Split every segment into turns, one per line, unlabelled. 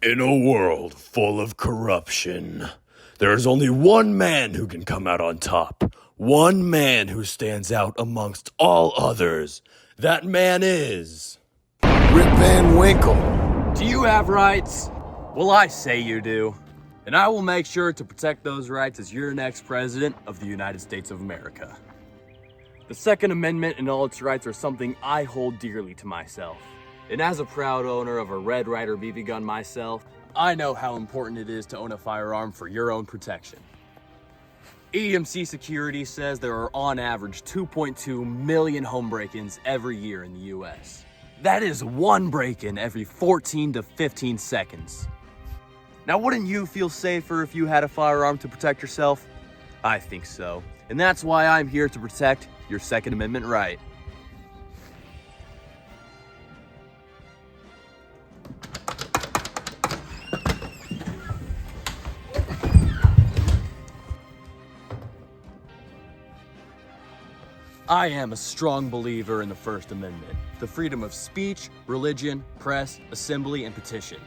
In a world full of corruption, there is only one man who can come out on top. One man who stands out amongst all others. That man is...
Rip Van Winkle.
Do you have rights? Well, I say you do. And I will make sure to protect those rights as your next president of the United States of America. The Second Amendment and all its rights are something I hold dearly to myself. And as a proud owner of a Red Ryder BB gun myself, I know how important it is to own a firearm for your own protection. EMC Security says there are on average 2.2 million home break-ins every year in the US. That is one break-in every 14 to 15 seconds. Now, wouldn't you feel safer if you had a firearm to protect yourself? I think so. And that's why I'm here to protect your Second Amendment right. I am a strong believer in the First Amendment, the freedom of speech, religion, press, assembly, and petition.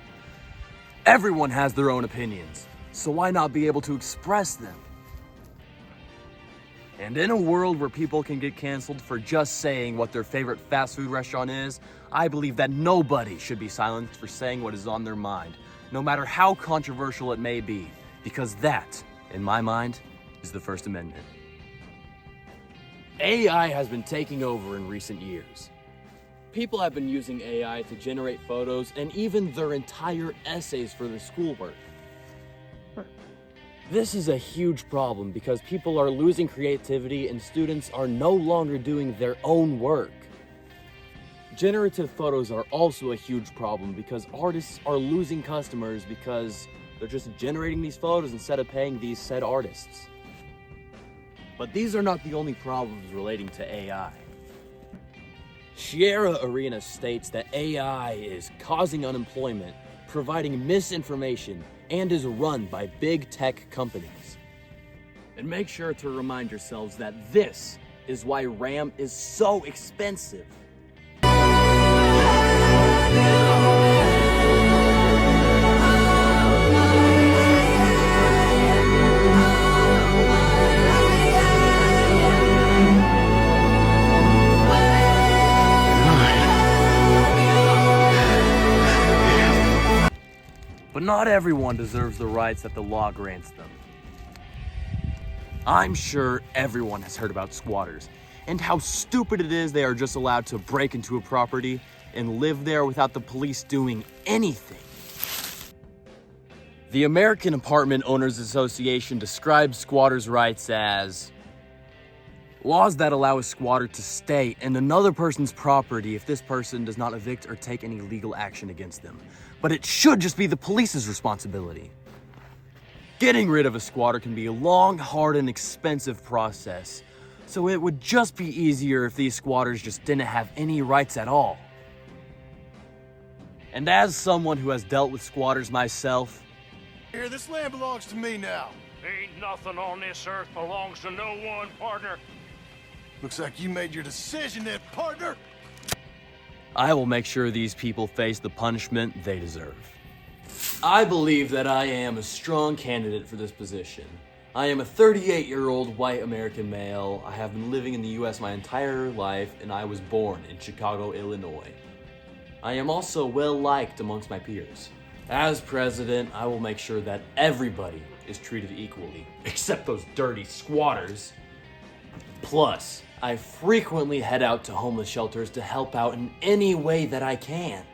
Everyone has their own opinions, so why not be able to express them? And in a world where people can get canceled for just saying what their favorite fast food restaurant is, I believe that nobody should be silenced for saying what is on their mind, no matter how controversial it may be, because that, in my mind, is the First Amendment. AI has been taking over in recent years. People have been using AI to generate photos and even their entire essays for their schoolwork. This is a huge problem because people are losing creativity and students are no longer doing their own work. Generative photos are also a huge problem because artists are losing customers because they're just generating these photos instead of paying these said artists. But these are not the only problems relating to AI. Sierra Arena states that AI is causing unemployment, providing misinformation, and is run by big tech companies. And make sure to remind yourselves that this is why RAM is so expensive. But not everyone deserves the rights that the law grants them. I'm sure everyone has heard about squatters and how stupid it is they are just allowed to break into a property and live there without the police doing anything. The American Apartment Owners Association describes squatters' rights as laws that allow a squatter to stay in another person's property if this person does not evict or take any legal action against them. But it should just be the police's responsibility. Getting rid of a squatter can be a long, hard, and expensive process, so it would just be easier if these squatters just didn't have any rights at all. And as someone who has dealt with squatters myself,
Here, this land belongs to me now.
Ain't nothing on this earth belongs to no one, partner.
Looks like you made your decision then, partner.
I will make sure these people face the punishment they deserve. I believe that I am a strong candidate for this position. I am a 38-year-old white American male. I have been living in the US my entire life, and I was born in Chicago, Illinois. I am also well-liked amongst my peers. As president, I will make sure that everybody is treated equally, except those dirty squatters. Plus, I frequently head out to homeless shelters to help out in any way that I can.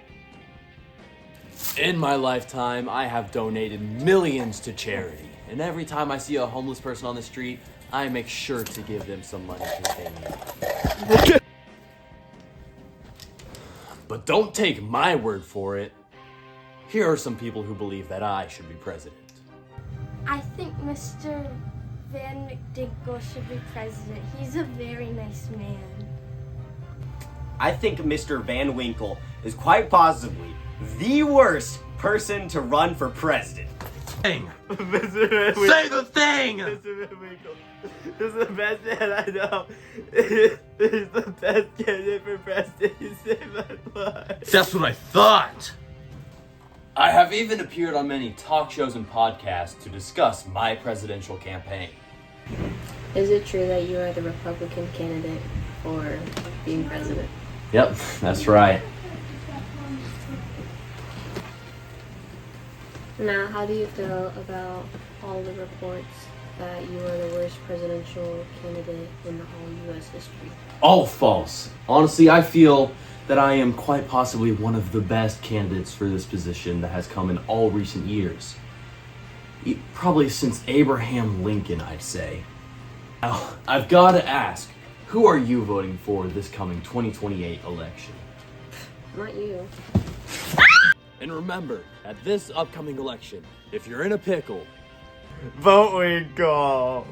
In my lifetime, I have donated millions to charity, and every time I see a homeless person on the street, I make sure to give them some money because they need it. But don't take my word for it. Here are some people who believe that I should be president.
I think Mr. Van Winkle should be president. He's a very nice man.
I think Mr. Van Winkle is quite possibly the worst person to run for president.
Say the thing!
Mr. Van Winkle is the best man I know. He's the best candidate for president. He saved my life.
That's what I thought! I have even appeared on many talk shows and podcasts to discuss my presidential campaign.
Is it true that you are the Republican candidate for being president?
Yep, that's right.
Now, how do you feel about all the reports that you are the worst presidential candidate in the whole U.S. history?
All false. Honestly, I feel that I am quite possibly one of the best candidates for this position that has come in all recent years. Probably since Abraham Lincoln, I'd say. Now, I've got to ask, who are you voting for this coming 2028 election?
Not you.
And remember, at this upcoming election, if you're in a pickle,
Vote Winkle.